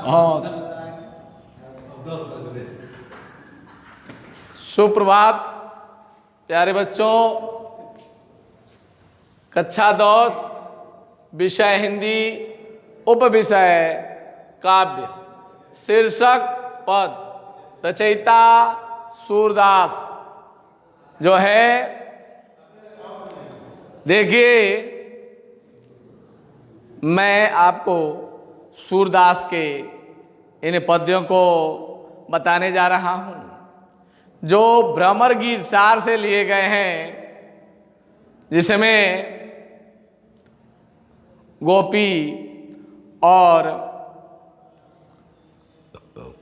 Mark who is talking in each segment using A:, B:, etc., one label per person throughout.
A: हाँ, सुप्रभात प्यारे बच्चों। कक्षा 10 विषय हिंदी, उप विषय काव्य, शीर्षक पद, रचयिता सूरदास। जो है देखिए, मैं आपको सूरदास के इन पद्यों को बताने जा रहा हूं जो भ्रमर गीत सार से लिए गए हैं, जिसमें गोपी और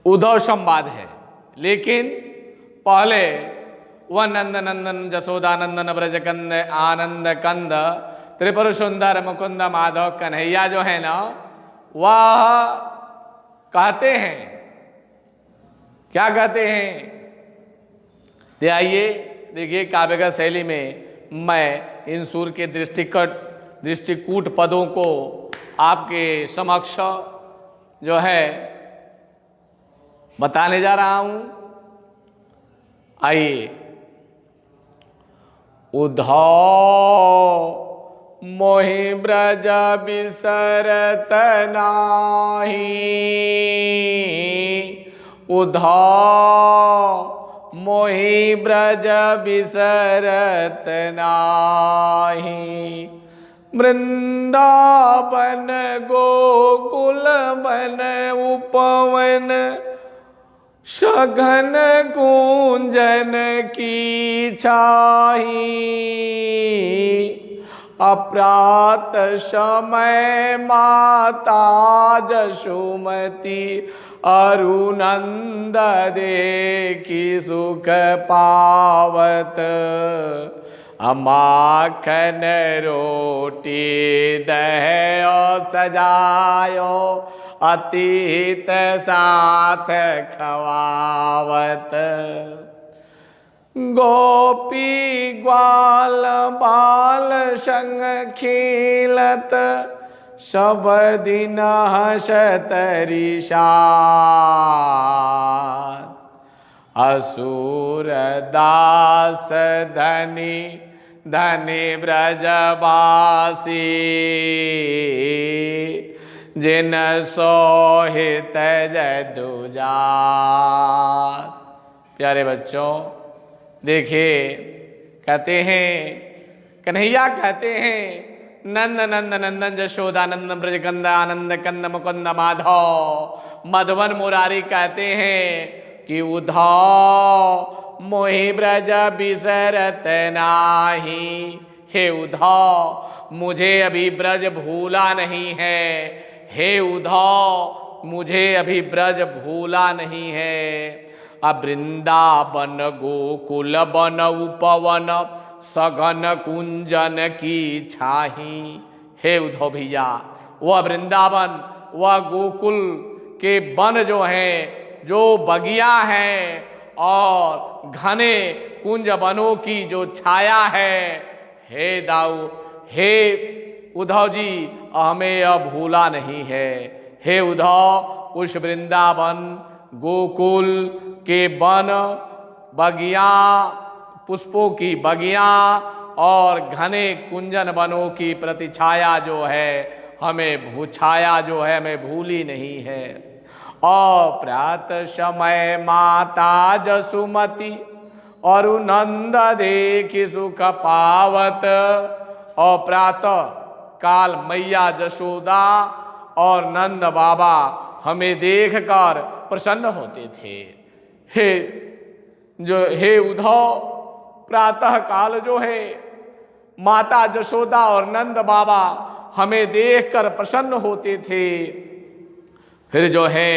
A: उद्धव संवाद है। लेकिन पहले वह नंद नंदन जसोदा नंदन ब्रज कंद आनंद कंद त्रिपुर सुंदर मुकुंद माधव कन्हैया जो है ना, वह कहते हैं, क्या कहते हैं? आइए देखिए, काव्यगत शैली में मैं इन सूर के दृष्टिकूट पदों को आपके समक्ष जो है बताने जा रहा हूं। आइए। उद्धव मोहि ब्रज बिसरत नाही, उद्धव मोहि ब्रज बिसरत नाही, वृंदावन गोकुल वन उपवन सघन कुंजन की छाही, अप्रात समय माता जसुमती अरुनंद देखी सुख पावत, माखन रोटी दहयो सजायो अतीत साथ खवावत, गोपी ग्वाल बाल संग खेलत सब दिन हसत रिशात, असुर दास धनी धनी ब्रजवासी, जिन सोहित जदुजात। प्यारे बच्चों, देखिए, कहते हैं कन्हैया, कहते हैं नंद नंद नंदन जशोदा नंदन ब्रज कंद आनंद कंद मुकुंद माधव। मधुवन मुरारी कहते हैं कि उद्धव मोहि ब्रज बिसरत नाही, हे उद्धव मुझे अभी ब्रज भूला नहीं है, हे उद्धव मुझे अभी ब्रज भूला नहीं है। अब वृंदावन गोकुल वन उपवन सघन कुंजन की छाही, हे उद्धव भैया, वह वृंदावन, वह गोकुल के वन जो हैं, जो बगिया हैं और घने कुंज वनों की जो छाया है, हे हे उद्धव जी हमें अब भूला नहीं है। हे उद्धव, उस वृंदावन गोकुल के वन बगिया, पुष्पों की बगिया और घने कुंजन वनों की प्रतिछाया जो है हमें छाया जो है हमें भूली नहीं है। और प्रात समय माता जसुमती और नंद देखी सुख पावत, और प्रातः काल मैया जशोदा और नंद बाबा हमें देखकर प्रसन्न होते थे। हे उद्धव, प्रातः काल जो है माता जशोदा और नंद बाबा हमें देखकर प्रसन्न होते थे। फिर जो है,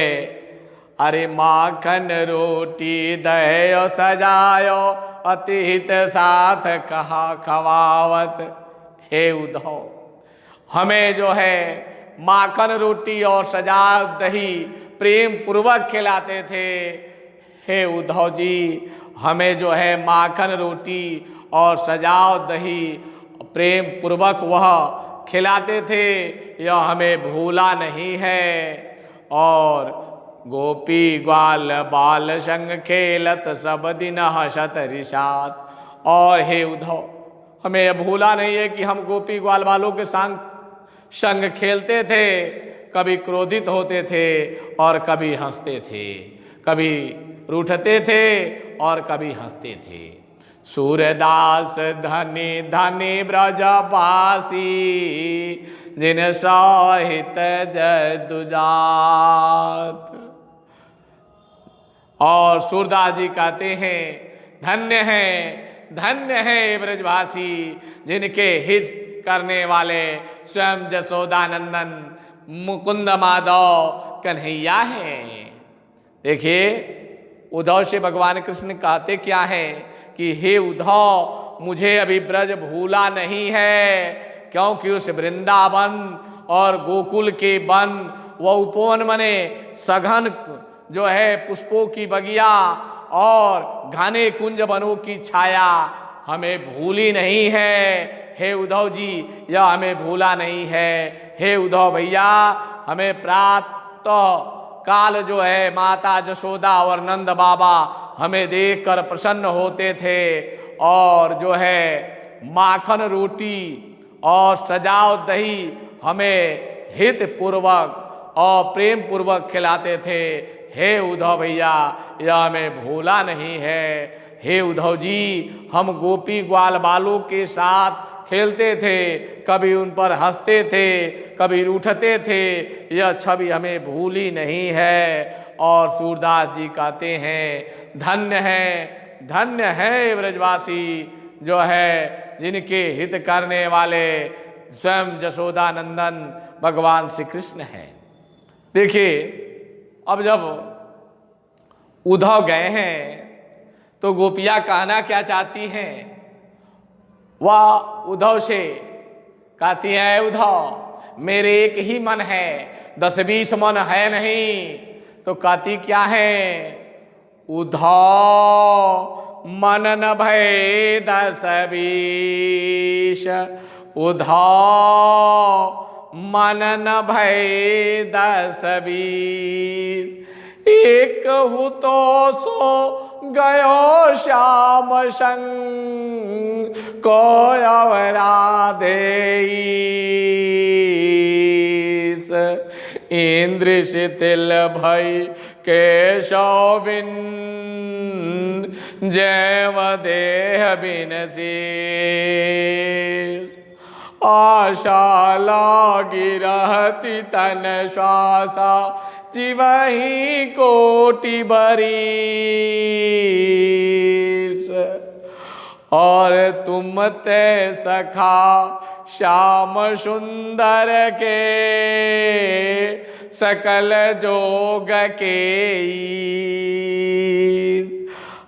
A: अरे माखन रोटी दहयो सजायो अतिहित साथ कहा खवावत। हे उद्धव, हमें जो है माखन रोटी और सजा दही प्रेम पूर्वक खिलाते थे। हे उद्धव जी, हमें जो है माखन रोटी और सजाव दही प्रेम पूर्वक वह खिलाते थे यह हमें भूला नहीं है। और गोपी ग्वाल बाल संग खेलत सब दिन हसत रिसात। और हे उद्धव, हमें यह भूला नहीं है कि हम गोपी ग्वाल बालों के संग खेलते थे, कभी क्रोधित होते थे और कभी हंसते थे, कभी रूठते थे और कभी हंसते थे। सूरदास धनी धनी ब्रजवासी जिन सहित जदुजात। और सूरदास जी कहते हैं धन्य है ब्रजवासी जिनके हित करने वाले स्वयं जसोदानंदन मुकुंद माधव कन्हैया है। देखिए उद्धव से भगवान कृष्ण कहते क्या है कि हे उद्धव, मुझे अभी ब्रज भूला नहीं है, क्योंकि उस वृंदावन और गोकुल के वन व उपवन मने सघन जो है पुष्पों की बगिया और घने कुंज वनों की छाया हमें भूली नहीं है। हे उद्धव जी, यह हमें भूला नहीं है। हे उद्धव भैया, हमें प्रातः काल जो है माता जशोदा और नंद बाबा हमें देखकर प्रसन्न होते थे और जो है माखन रोटी और सजाव दही हमें हित पूर्वक और प्रेम पूर्वक खिलाते थे। हे उद्धव भैया, यह हमें भूला नहीं है। हे उद्धव जी, हम गोपी ग्वाल बालों के साथ खेलते थे, कभी उन पर हंसते थे, कभी रूठते थे, यह छवि हमें भूली नहीं है। और सूरदास जी कहते हैं धन्य है ब्रजवासी जो है जिनके हित करने वाले स्वयं जशोदानंदन भगवान श्री कृष्ण हैं। देखिए, अब जब उद्धव गए हैं तो गोपियाँ कहना क्या चाहती हैं? वह उद्धव से कहती है, उद्धव मेरे एक ही मन है, 10-20 मन है नहीं। तो कहती क्या है? उद्धव मन न भय 10-20, उद्धव मन न भय 10-20, एक हूँ तो सो गयो श्याम संग को अवराधे। इंद्र शिथिल भई केशव बिन जैव देह बिन शीर। आशा लागी रहती तन श्वासा जीवही कोटि बरीस। और तुम ते सखा श्याम सुंदर के सकल जोग के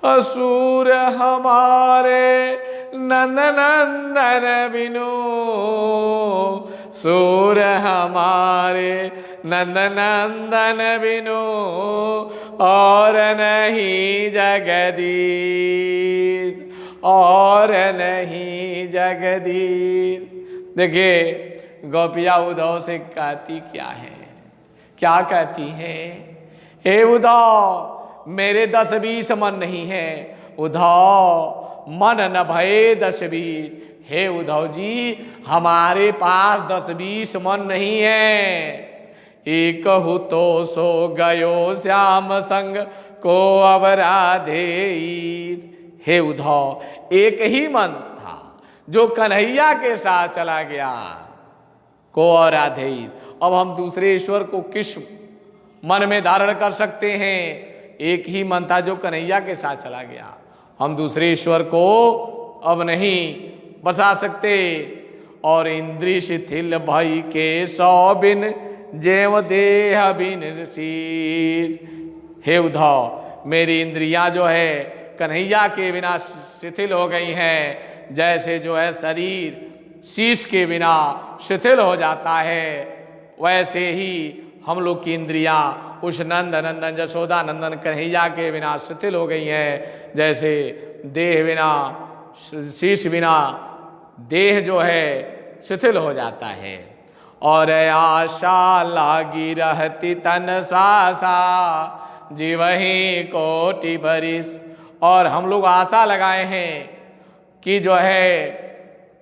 A: असुर हमारे नंदन बिनु, सूर हमारे नंदन बिनु और नहीं जगदीश, और नहीं जगदीश। देखिए गोपिया उद्धव से कहती क्या है, क्या कहती है? हे उद्धव मेरे 10-20 मन नहीं है, उद्धव मन न भये 10-20। हे उद्धव जी हमारे पास 10-20 मन नहीं है। एक हूँ तो सो गयो श्याम संग को अवराधे। हे उद्धव एक ही मन था जो कन्हैया के साथ चला गया, को अवराधे। अब हम दूसरे ईश्वर को किस मन में धारण कर सकते हैं? एक ही मन था जो कन्हैया के साथ चला गया, हम दूसरे ईश्वर को अब नहीं बसा सकते। और इंद्रिय शिथिल भई के सौ बिन जैव देह बिन शीश। हे उद्धव मेरी इंद्रियां जो है कन्हैया के बिना शिथिल हो गई हैं, जैसे जो है शरीर शीश के बिना शिथिल हो जाता है, वैसे ही हम लोग की इंद्रियां उस नंद नंदन जशोदा नंदन कन्हैया के बिना शिथिल हो गई हैं। जैसे देह बिना शीश बिना देह जो है शिथिल हो जाता है। और आशा लागी रहती तन सासा जीवही कोटि बरिस। और हम लोग आशा लगाए हैं कि जो है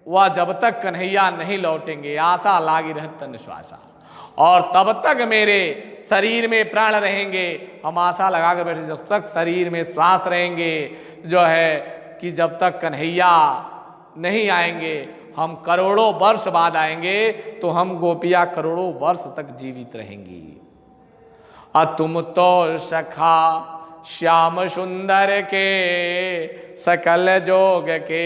A: वह जब तक कन्हैया नहीं लौटेंगे, आशा लागी रहती तन श्वासा, और तब तक मेरे शरीर में प्राण रहेंगे। हम आशा लगा कर बैठे जब तक शरीर में श्वास रहेंगे जो है कि जब तक कन्हैया नहीं आएंगे, हम करोड़ों वर्ष बाद आएंगे तो हम गोपियाँ करोड़ों वर्ष तक जीवित रहेंगी। तुम तो सखा श्याम सुंदर के सकल जोग के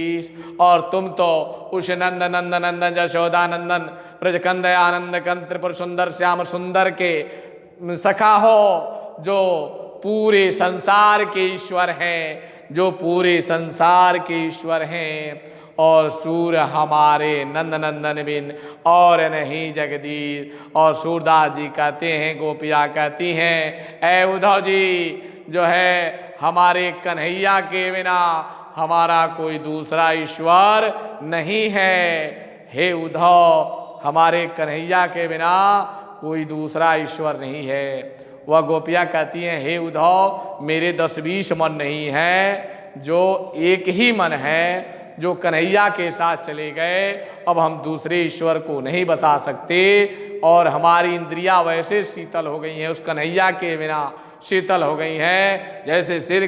A: ईश। और तुम तो उस नंद नंद नंदन जशोदा नंदन ब्रजकंद आनंद कंद त्रिपुर सुंदर श्याम सुंदर के सखा हो, जो पूरे संसार के ईश्वर हैं, जो पूरे संसार के ईश्वर हैं। और सूर हमारे नंद नंदन बिन और नहीं जगदीश। और सूरदास जी कहते हैं, गोपियाँ कहती हैं, ऐ उद्धव जी जो है हमारे कन्हैया के बिना हमारा कोई दूसरा ईश्वर नहीं है। हे उद्धव, हमारे कन्हैया के बिना कोई दूसरा ईश्वर नहीं है। वह गोपियाँ कहती हैं, हे उद्धव, मेरे 10-20 मन नहीं है, जो एक ही मन है, जो कन्हैया के साथ चले गए। अब हम दूसरे ईश्वर को नहीं बसा सकते। और हमारी इंद्रियां वैसे शीतल हो गई हैं, उस कन्हैया के बिना शीतल हो गई हैं, जैसे सिर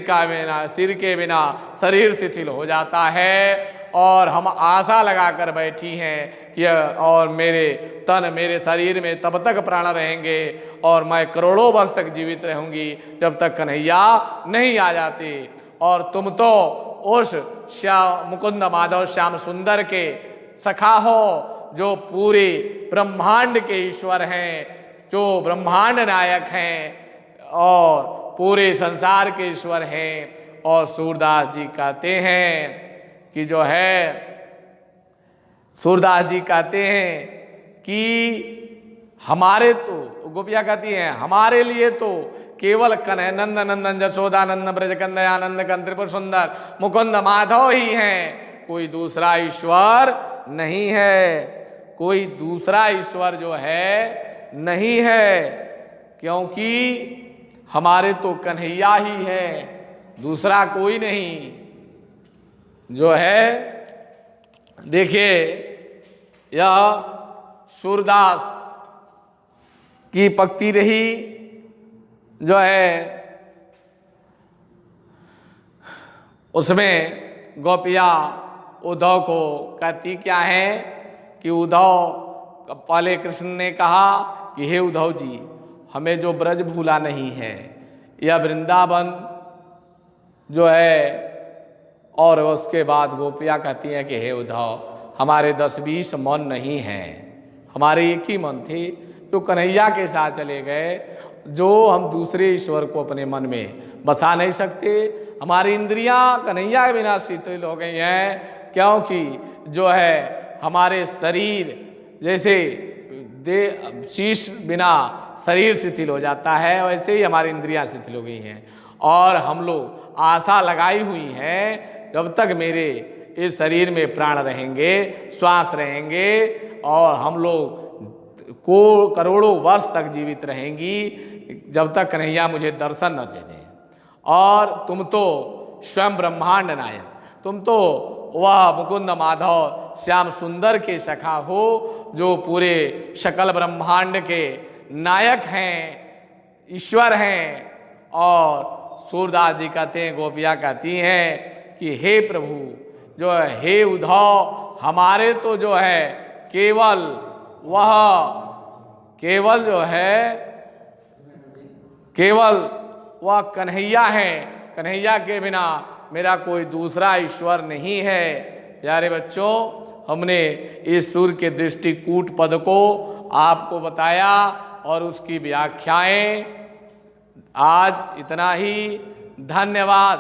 A: के बिना शरीर शिथिल हो जाता है। और हम आशा लगाकर बैठी हैं कि और मेरे शरीर में तब तक प्राण रहेंगे और मैं करोड़ों वर्ष तक जीवित रहूंगी जब तक कन्हैया नहीं आ जाते। और तुम तो उस मुकुंद माधव श्याम सुंदर के सखा हो, जो पूरे ब्रह्मांड के ईश्वर हैं, जो ब्रह्मांड नायक हैं और पूरे संसार के ईश्वर हैं। और सूरदास जी कहते हैं कि जो है सूरदास जी कहते हैं कि हमारे तो गोपियाँ कहती हैं, हमारे लिए तो केवल कन्हैया नंद नंदन जशोदानंद ब्रजकंद आनंद कंद त्रिपुर सुंदर मुकुंद माधव ही हैं, कोई दूसरा ईश्वर नहीं है। कोई दूसरा ईश्वर जो है नहीं है, क्योंकि हमारे तो कन्हैया ही है, दूसरा कोई नहीं। जो है देखिए, यह सूरदास की पंक्ति रही जो है, उसमें गोपियाँ उद्धव को कहती क्या है कि उद्धव, पहले कृष्ण ने कहा कि हे उद्धव जी, हमें जो ब्रज भूला नहीं है, यह वृंदावन जो है। और उसके बाद गोपियाँ कहती हैं कि हे उद्धव, हमारे 10-20 मन नहीं हैं, हमारे एक ही मन थे जो कन्हैया के साथ चले गए, जो हम दूसरे ईश्वर को अपने मन में बसा नहीं सकते। हमारी इंद्रियां कन्हैया के बिना शिथिल हो गई हैं, क्योंकि जो है हमारे शरीर जैसे शीश बिना शरीर शिथिल हो जाता है, वैसे ही हमारी इंद्रियां शिथिल हो गई हैं। और हम लोग आशा लगाई हुई हैं, जब तक मेरे इस शरीर में प्राण रहेंगे, श्वास रहेंगे, और हम लोग को करोड़ों वर्ष तक जीवित रहेंगी, जब तक कन्हैया मुझे दर्शन न दे दें। और तुम तो स्वयं ब्रह्मांड नायक, तुम तो वह मुकुंद माधव श्याम सुंदर के सखा हो, जो पूरे सकल ब्रह्मांड के नायक हैं, ईश्वर हैं। और सूरदास जी कहते हैं, गोपियाँ कहती हैं कि हे प्रभु, जो है हे उद्धव, हमारे तो जो है केवल जो है केवल वह कन्हैया है, कन्हैया के बिना मेरा कोई दूसरा ईश्वर नहीं है। प्यारे बच्चों, हमने इस सूर्य के दृष्टिकूट पद को आपको बताया और उसकी व्याख्याएं। आज इतना ही। धन्यवाद।